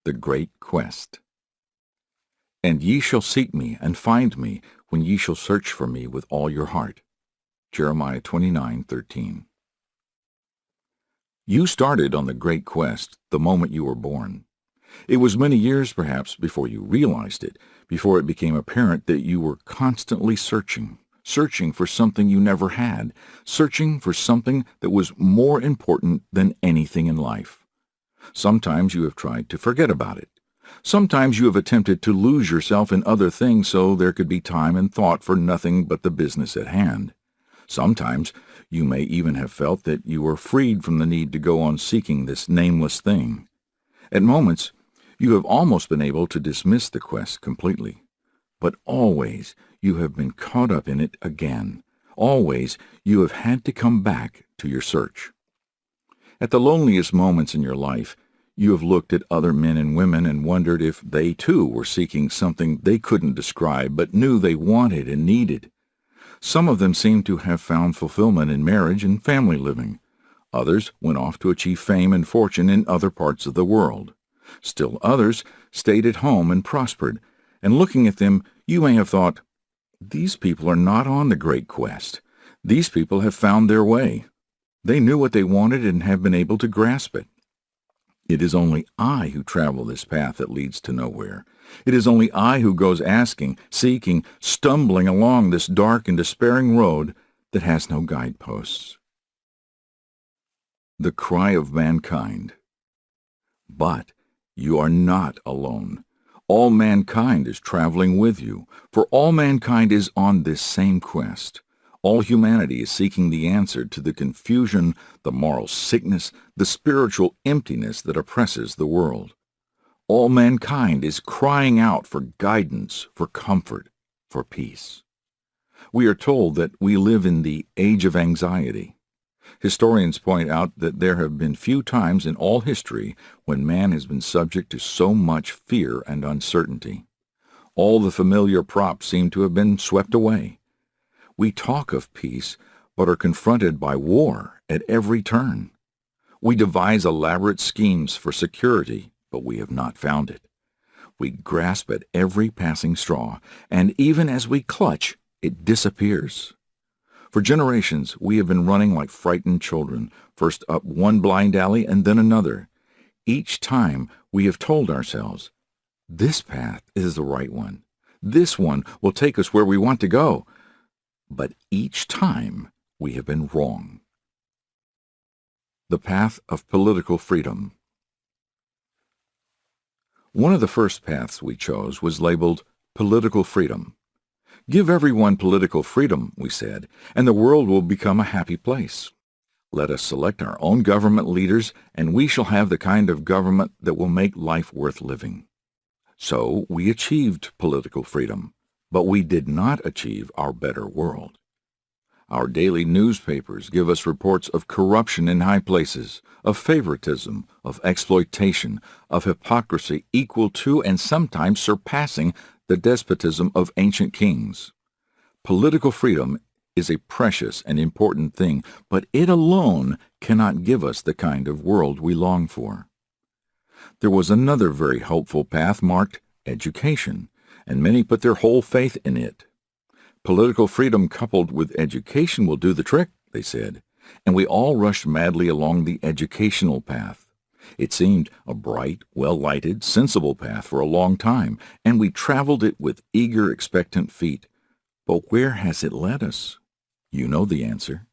The Great Quest. And ye shall seek me, and find me, when ye shall search for me with all your heart. Jeremiah 29:13. You started on the Great Quest the moment you were born. It was many years, perhaps, before you realized it, before it became apparent that you were constantly searching for something you never had, searching for something that was more important than anything in life. Sometimes you have tried to forget about it. Sometimes you have attempted to lose yourself in other things so there could be time and thought for nothing but the business at hand. Sometimes you may even have felt that you were freed from the need to go on seeking this nameless thing. At moments, you have almost been able to dismiss the quest completely. But always you have been caught up in it again. Always you have had to come back to your search. At the loneliest moments in your life, you have looked at other men and women and wondered if they too were seeking something they couldn't describe but knew they wanted and needed. Some of them seemed to have found fulfillment in marriage and family living. Others went off to achieve fame and fortune in other parts of the world. Still others stayed at home and prospered, and looking at them, you may have thought, these people are not on the great quest. These people have found their way. They knew what they wanted and have been able to grasp it. It is only I who travel this path that leads to nowhere. It is only I who goes asking, seeking, stumbling along this dark and despairing road that has no guideposts. The cry of mankind. But you are not alone. All mankind is traveling with you, for all mankind is on this same quest. All humanity is seeking the answer to the confusion, the moral sickness, the spiritual emptiness that oppresses the world. All mankind is crying out for guidance, for comfort, for peace. We are told that we live in the age of anxiety. Historians point out that there have been few times in all history when man has been subject to so much fear and uncertainty. All the familiar props seem to have been swept away. We talk of peace, but are confronted by war at every turn. We devise elaborate schemes for security, but we have not found it. We grasp at every passing straw, and even as we clutch, it disappears. For generations, we have been running like frightened children, first up one blind alley and then another. Each time we have told ourselves, this path is the right one. This one will take us where we want to go. But each time we have been wrong. The path of political freedom. One of the first paths we chose was labeled political freedom. Give everyone political freedom, we said, and the world will become a happy place. Let us select our own government leaders, and we shall have the kind of government that will make life worth living. So we achieved political freedom, but we did not achieve our better world. Our daily newspapers give us reports of corruption in high places, of favoritism, of exploitation, of hypocrisy equal to and sometimes surpassing the despotism of ancient kings. Political freedom is a precious and important thing, but it alone cannot give us the kind of world we long for. There was another very hopeful path marked education, and many put their whole faith in it. Political freedom coupled with education will do the trick, they said, and we all rushed madly along the educational path. It seemed a bright, well-lighted, sensible path for a long time, and we traveled it with eager, expectant feet. But where has it led us? You know the answer.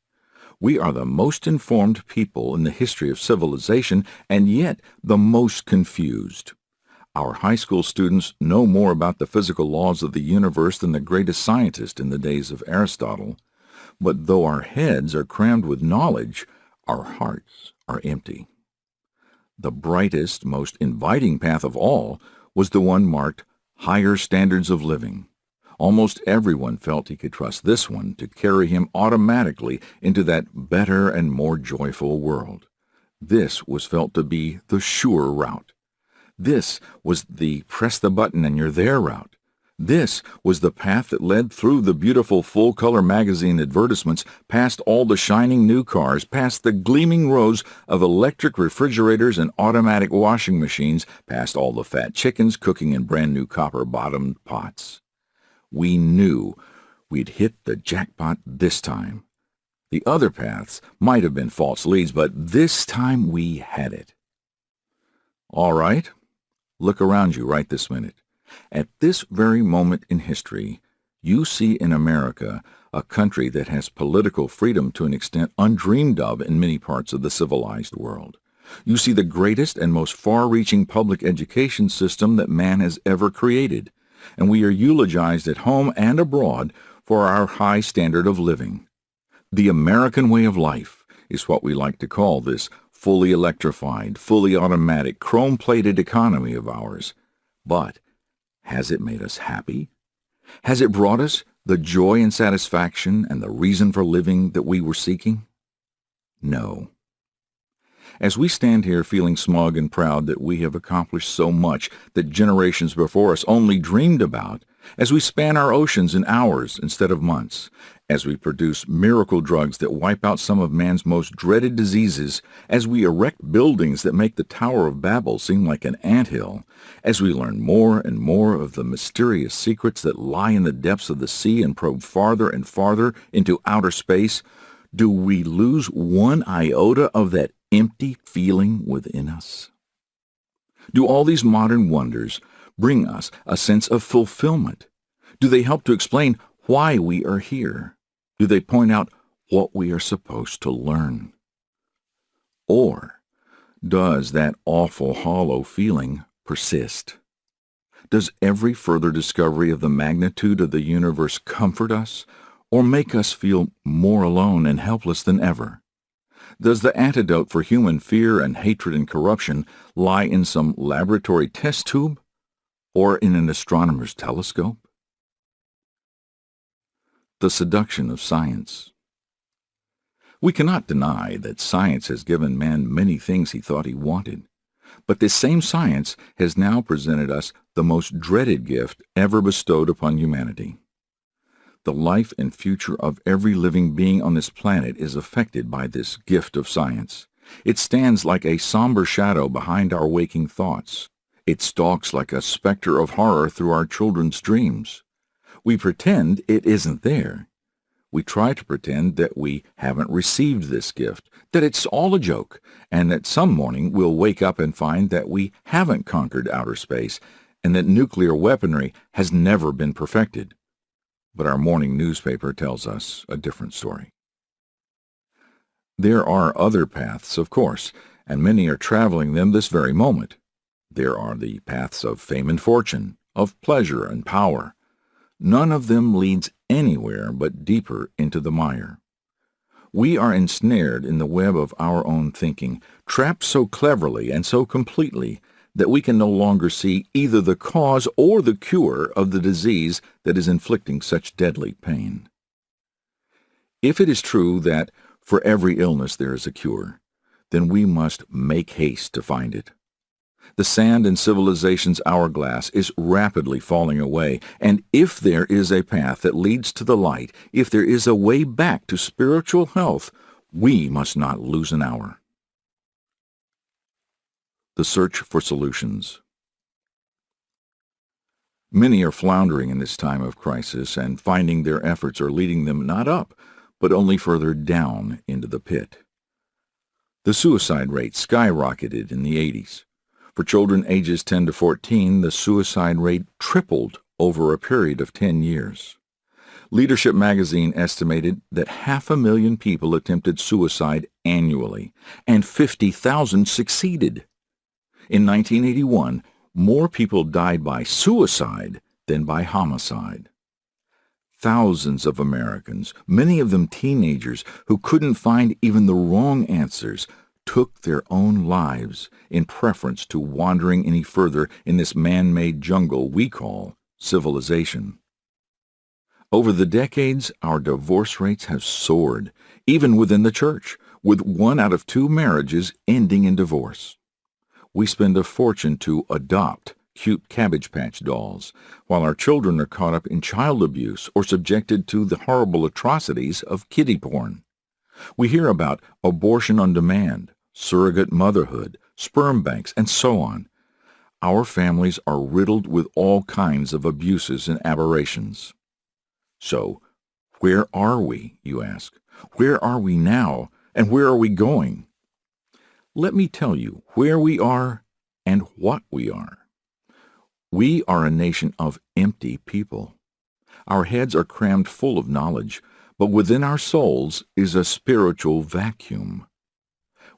We are the most informed people in the history of civilization, and yet the most confused. Our high school students know more about the physical laws of the universe than the greatest scientist in the days of Aristotle. But though our heads are crammed with knowledge, our hearts are empty. The brightest, most inviting path of all was the one marked higher standards of living. Almost everyone felt he could trust this one to carry him automatically into that better and more joyful world. This was felt to be the sure route. This was the press the button and you're there route. This was the path that led through the beautiful full-color magazine advertisements, past all the shining new cars, past the gleaming rows of electric refrigerators and automatic washing machines, past all the fat chickens cooking in brand-new copper-bottomed pots. We knew we'd hit the jackpot this time. The other paths might have been false leads, but this time we had it. All right, look around you right this minute. At this very moment in history, you see in America a country that has political freedom to an extent undreamed of in many parts of the civilized world. You see the greatest and most far-reaching public education system that man has ever created, and we are eulogized at home and abroad for our high standard of living. The American way of life is what we like to call this fully electrified, fully automatic, chrome-plated economy of ours. But has it made us happy? Has it brought us the joy and satisfaction and the reason for living that we were seeking? No. As we stand here feeling smug and proud that we have accomplished so much that generations before us only dreamed about, as we span our oceans in hours instead of months, as we produce miracle drugs that wipe out some of man's most dreaded diseases, as we erect buildings that make the Tower of Babel seem like an anthill, as we learn more and more of the mysterious secrets that lie in the depths of the sea and probe farther and farther into outer space, do we lose one iota of that empty feeling within us? Do all these modern wonders bring us a sense of fulfillment? Do they help to explain why we are here? Do they point out what we are supposed to learn? Or does that awful hollow feeling persist? Does every further discovery of the magnitude of the universe comfort us or make us feel more alone and helpless than ever? Does the antidote for human fear and hatred and corruption lie in some laboratory test tube or in an astronomer's telescope? The seduction of science. We cannot deny that science has given man many things he thought he wanted, but this same science has now presented us the most dreaded gift ever bestowed upon humanity. The life and future of every living being on this planet is affected by this gift of science. It stands like a somber shadow behind our waking thoughts. It stalks like a specter of horror through our children's dreams. We pretend it isn't there. We try to pretend that we haven't received this gift, that it's all a joke, and that some morning we'll wake up and find that we haven't conquered outer space, and that nuclear weaponry has never been perfected. But our morning newspaper tells us a different story. There are other paths, of course, and many are traveling them this very moment. There are the paths of fame and fortune, of pleasure and power. None of them leads anywhere but deeper into the mire. We are ensnared in the web of our own thinking, trapped so cleverly and so completely that we can no longer see either the cause or the cure of the disease that is inflicting such deadly pain. If it is true that for every illness there is a cure, then we must make haste to find it. The sand in civilization's hourglass is rapidly falling away, and if there is a path that leads to the light, if there is a way back to spiritual health, we must not lose an hour. The search for solutions. Many are floundering in this time of crisis and finding their efforts are leading them not up, but only further down into the pit. The suicide rate skyrocketed in the 80s. For children ages 10 to 14, the suicide rate tripled over a period of 10 years. Leadership magazine estimated that 500,000 people attempted suicide annually, and 50,000 succeeded. In 1981, more people died by suicide than by homicide. Thousands of Americans, many of them teenagers who couldn't find even the wrong answers, took their own lives in preference to wandering any further in this man-made jungle we call civilization. Over the decades, our divorce rates have soared, even within the church, with 1 out of 2 marriages ending in divorce. We spend a fortune to adopt cute Cabbage Patch dolls, while our children are caught up in child abuse or subjected to the horrible atrocities of kiddie porn. We hear about abortion on demand, surrogate motherhood, sperm banks, and so on. Our families are riddled with all kinds of abuses and aberrations. So, where are we, you ask? Where are we now, and where are we going? Let me tell you where we are and what we are. We are a nation of empty people. Our heads are crammed full of knowledge, but within our souls is a spiritual vacuum.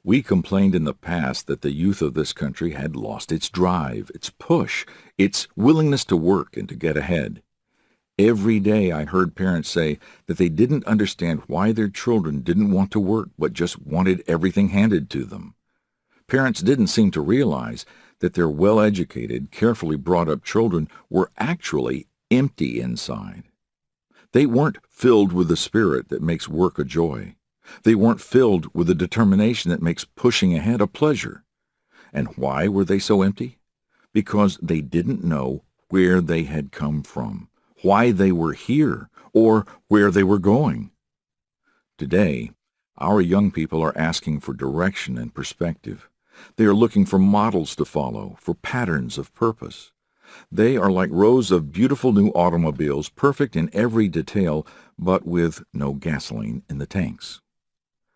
We complained in the past that the youth of this country had lost its drive, its push, its willingness to work and to get ahead. Every day I heard parents say that they didn't understand why their children didn't want to work but just wanted everything handed to them. Parents didn't seem to realize that their well-educated, carefully brought-up children were actually empty inside. They weren't filled with the spirit that makes work a joy. They weren't filled with the determination that makes pushing ahead a pleasure. And why were they so empty? Because they didn't know where they had come from, why they were here, or where they were going. Today, our young people are asking for direction and perspective. They are looking for models to follow, for patterns of purpose. They are like rows of beautiful new automobiles, perfect in every detail, but with no gasoline in the tanks.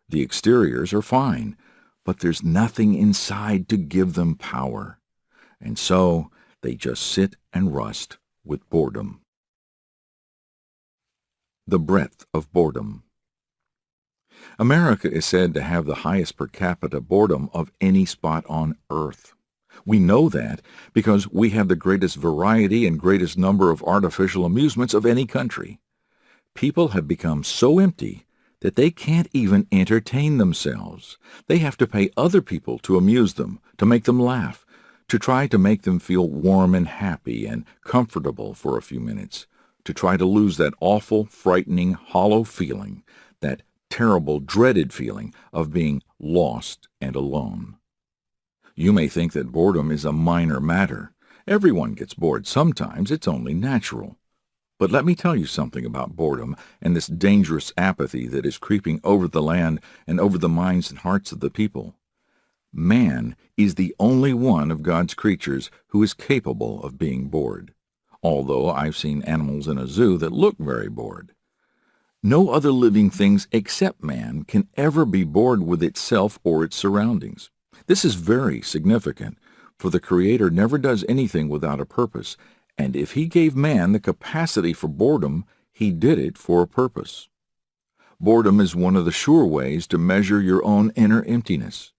The exteriors are fine, but there's nothing inside to give them power. And so they just sit and rust with boredom. The breadth of boredom. America is said to have the highest per capita boredom of any spot on Earth. We know that because we have the greatest variety and greatest number of artificial amusements of any country. People have become so empty that they can't even entertain themselves. They have to pay other people to amuse them, to make them laugh, to try to make them feel warm and happy and comfortable for a few minutes, to try to lose that awful, frightening, hollow feeling, that terrible, dreaded feeling of being lost and alone. You may think that boredom is a minor matter. Everyone gets bored sometimes. It's only natural. But let me tell you something about boredom and this dangerous apathy that is creeping over the land and over the minds and hearts of the people. Man is the only one of God's creatures who is capable of being bored, although I've seen animals in a zoo that look very bored. No other living things except man can ever be bored with itself or its surroundings. This is very significant, for the Creator never does anything without a purpose, and if He gave man the capacity for boredom, He did it for a purpose. Boredom is one of the sure ways to measure your own inner emptiness.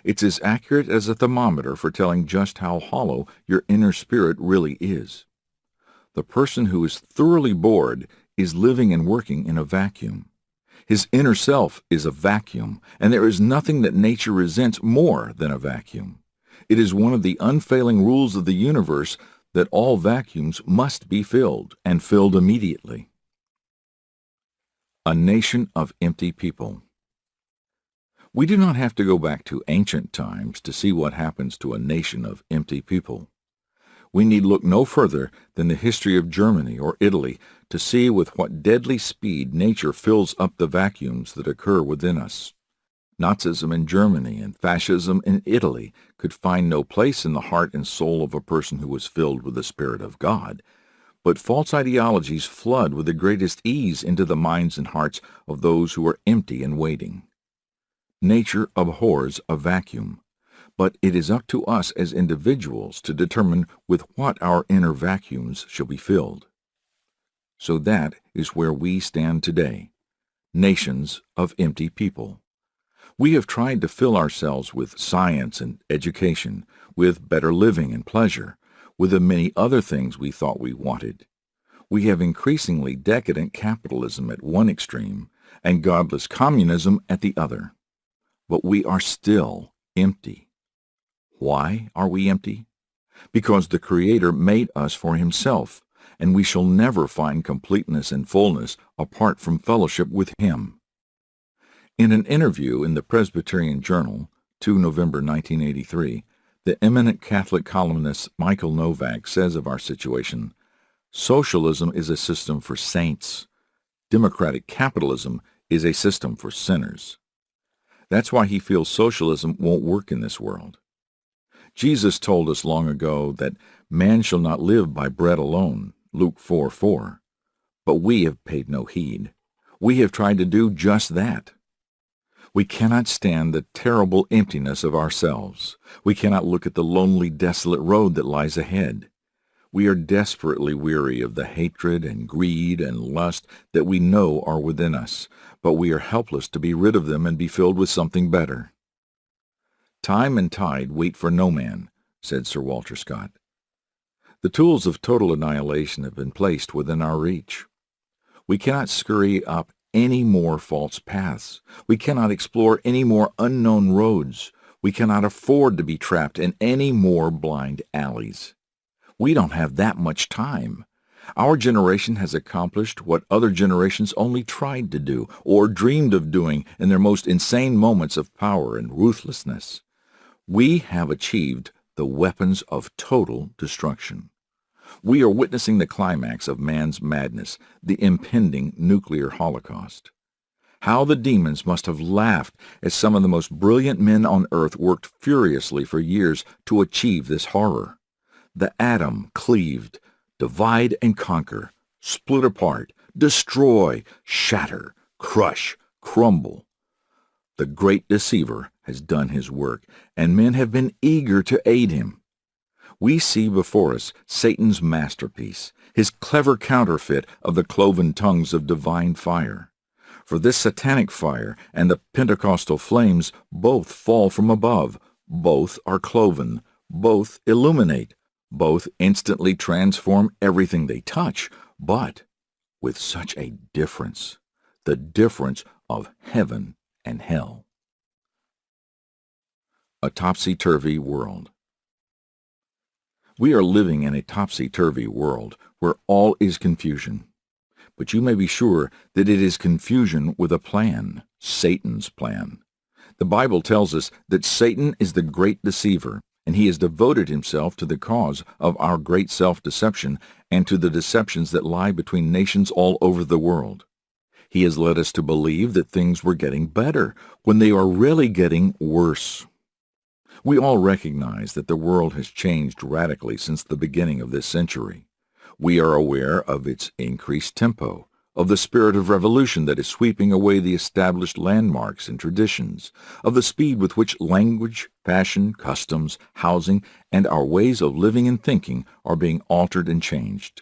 It's as accurate as a thermometer for telling just how hollow your inner spirit really is. The person who is thoroughly bored is living and working in a vacuum. His inner self is a vacuum, and there is nothing that nature resents more than a vacuum. It is one of the unfailing rules of the universe that all vacuums must be filled, and filled immediately. A nation of empty people. We do not have to go back to ancient times to see what happens to a nation of empty people. We need look no further than the history of Germany or Italy to see with what deadly speed nature fills up the vacuums that occur within us. Nazism in Germany and fascism in Italy could find no place in the heart and soul of a person who was filled with the Spirit of God, but false ideologies flood with the greatest ease into the minds and hearts of those who are empty and waiting. Nature abhors a vacuum, but it is up to us as individuals to determine with what our inner vacuums shall be filled. So that is where we stand today, nations of empty people. We have tried to fill ourselves with science and education, with better living and pleasure, with the many other things we thought we wanted. We have increasingly decadent capitalism at one extreme and godless communism at the other. But we are still empty. Why are we empty? Because the Creator made us for Himself, and we shall never find completeness and fullness apart from fellowship with Him. In an interview in the Presbyterian Journal, 2 November 1983, The eminent Catholic columnist Michael Novak says of our situation, "Socialism is a system for saints. Democratic capitalism is a system for sinners." That's why he feels socialism won't work in this world. Jesus told us long ago that man shall not live by bread alone, Luke 4:4. But we have paid no heed. We have tried to do just that. We cannot stand the terrible emptiness of ourselves. We cannot look at the lonely, desolate road that lies ahead. We are desperately weary of the hatred and greed and lust that we know are within us, but we are helpless to be rid of them and be filled with something better. "Time and tide wait for no man," said Sir Walter Scott. The tools of total annihilation have been placed within our reach. We cannot scurry up any more false paths. We cannot explore any more unknown roads. We cannot afford to be trapped in any more blind alleys. We don't have that much time. Our generation has accomplished what other generations only tried to do or dreamed of doing in their most insane moments of power and ruthlessness. We have achieved the weapons of total destruction. We are witnessing the climax of man's madness, the impending nuclear holocaust. How the demons must have laughed as some of the most brilliant men on earth worked furiously for years to achieve this horror. The atom cleaved, divide and conquer, split apart, destroy, shatter, crush, crumble. The great deceiver has done his work, and men have been eager to aid him. We see before us Satan's masterpiece, his clever counterfeit of the cloven tongues of divine fire. For this satanic fire and the Pentecostal flames both fall from above, both are cloven, both illuminate, both instantly transform everything they touch, but with such a difference, the difference of heaven and hell. A topsy-turvy world. We are living in a topsy-turvy world where all is confusion. But you may be sure that it is confusion with a plan, Satan's plan. The Bible tells us that Satan is the great deceiver, and he has devoted himself to the cause of our great self-deception and to the deceptions that lie between nations all over the world. He has led us to believe that things were getting better when they are really getting worse. We all recognize that the world has changed radically since the beginning of this century. We are aware of its increased tempo, of the spirit of revolution that is sweeping away the established landmarks and traditions, of the speed with which language, fashion, customs, housing, and our ways of living and thinking are being altered and changed.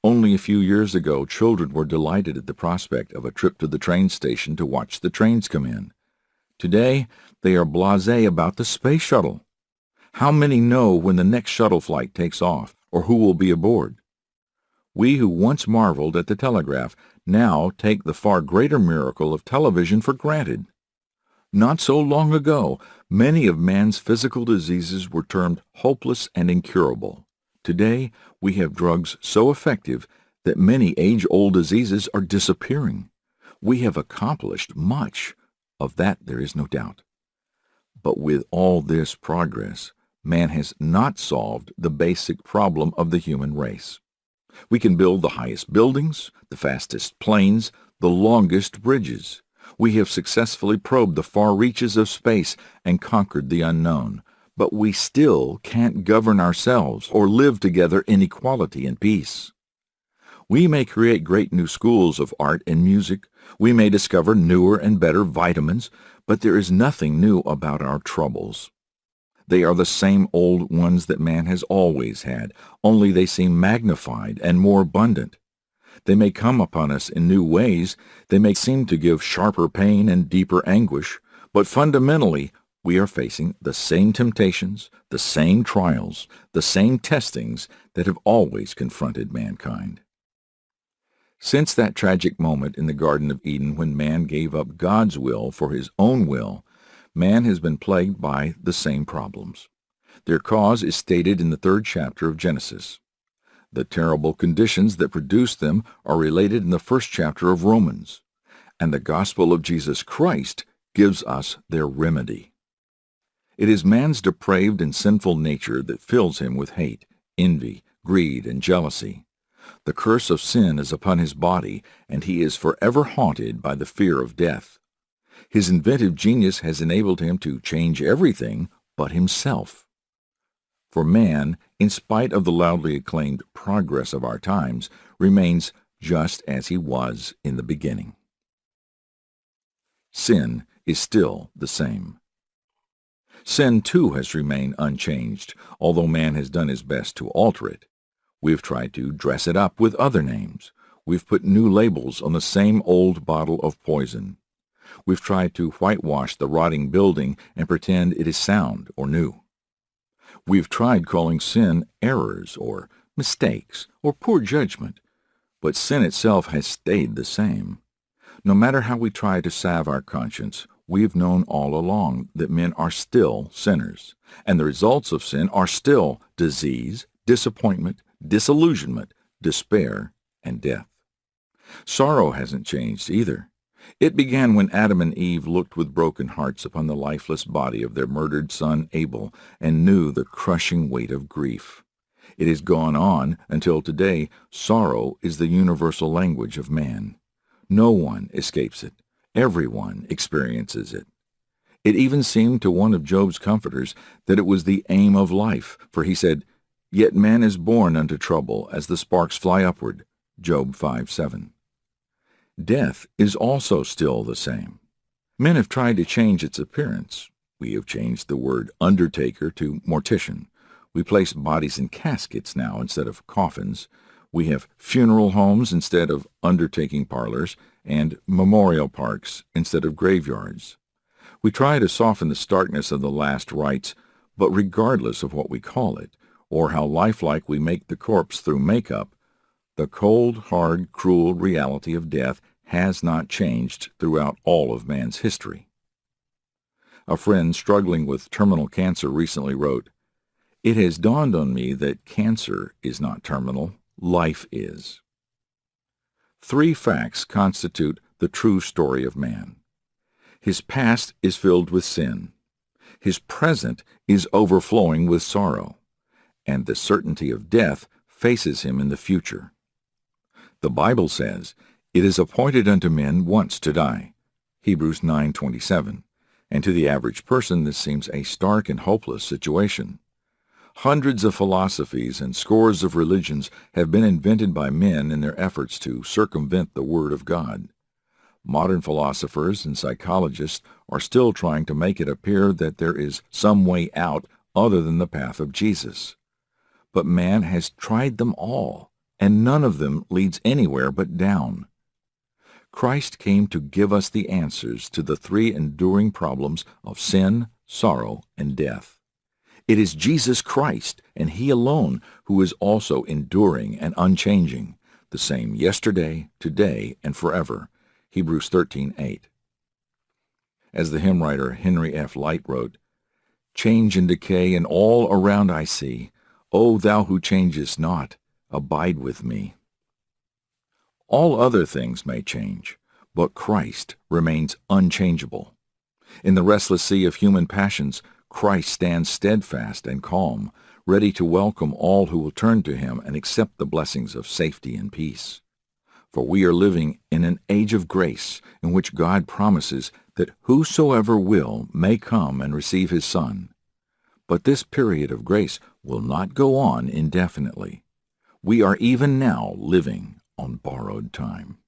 Only a few years ago, children were delighted at the prospect of a trip to the train station to watch the trains come in. Today, they are blasé about the space shuttle. How many know when the next shuttle flight takes off, or who will be aboard? We who once marveled at the telegraph now take the far greater miracle of television for granted. Not so long ago, many of man's physical diseases were termed hopeless and incurable. Today, we have drugs so effective that many age-old diseases are disappearing. We have accomplished much. Of that there is no doubt. But with all this progress, man has not solved the basic problem of the human race. We can build the highest buildings, the fastest planes, the longest bridges. We have successfully probed the far reaches of space and conquered the unknown, but we still can't govern ourselves or live together in equality and peace. We may create great new schools of art and music. We may discover newer and better vitamins, but there is nothing new about our troubles. They are the same old ones that man has always had, only they seem magnified and more abundant. They may come upon us in new ways, they may seem to give sharper pain and deeper anguish, but fundamentally we are facing the same temptations, the same trials, the same testings that have always confronted mankind. Since that tragic moment in the Garden of Eden when man gave up God's will for his own will, man has been plagued by the same problems. Their cause is stated in the 3rd chapter of Genesis. The terrible conditions that produced them are related in the 1st chapter of Romans, and the gospel of Jesus Christ gives us their remedy. It is man's depraved and sinful nature that fills him with hate, envy, greed, and jealousy. The curse of sin is upon his body, and he is forever haunted by the fear of death. His inventive genius has enabled him to change everything but himself. For man, in spite of the loudly acclaimed progress of our times, remains just as he was in the beginning. Sin is still the same. Sin, too, has remained unchanged, although man has done his best to alter it. We've tried to dress it up with other names. We've put new labels on the same old bottle of poison. We've tried to whitewash the rotting building and pretend it is sound or new. We've tried calling sin errors or mistakes or poor judgment, but sin itself has stayed the same. No matter how we try to salve our conscience, we've known all along that men are still sinners, and the results of sin are still disease, disappointment, disillusionment, despair, and death. Sorrow hasn't changed either. It began when Adam and Eve looked with broken hearts upon the lifeless body of their murdered son Abel and knew the crushing weight of grief. It has gone on until today. Sorrow is the universal language of man. No one escapes it. Everyone experiences it. It even seemed to one of Job's comforters that it was the aim of life, for he said, "Yet man is born unto trouble, as the sparks fly upward." Job 5:7. Death is also still the same. Men have tried to change its appearance. We have changed the word undertaker to mortician. We place bodies in caskets now instead of coffins. We have funeral homes instead of undertaking parlors, and memorial parks instead of graveyards. We try to soften the starkness of the last rites, but regardless of what we call it, or how lifelike we make the corpse through makeup, the cold, hard, cruel reality of death has not changed throughout all of man's history. A friend struggling with terminal cancer recently wrote, "It has dawned on me that cancer is not terminal, life is." 3 facts constitute the true story of man. His past is filled with sin. His present is overflowing with sorrow. And the certainty of death faces him in the future. The Bible says, "It is appointed unto men once to die." Hebrews 9:27. And to the average person this seems a stark and hopeless situation. Hundreds of philosophies and scores of religions have been invented by men in their efforts to circumvent the Word of God. Modern philosophers and psychologists are still trying to make it appear that there is some way out other than the path of Jesus. But man has tried them all, and none of them leads anywhere but down. Christ came to give us the answers to the 3 enduring problems of sin, sorrow, and death. It is Jesus Christ, and He alone, who is also enduring and unchanging, the same yesterday, today, and forever. Hebrews 13:8. As the hymn writer Henry F. Light wrote, "Change and decay and all around I see. O Thou who changest not, abide with me." All other things may change, but Christ remains unchangeable. In the restless sea of human passions, Christ stands steadfast and calm, ready to welcome all who will turn to Him and accept the blessings of safety and peace. For we are living in an age of grace in which God promises that whosoever will may come and receive His Son. But this period of grace will not go on indefinitely. We are even now living on borrowed time.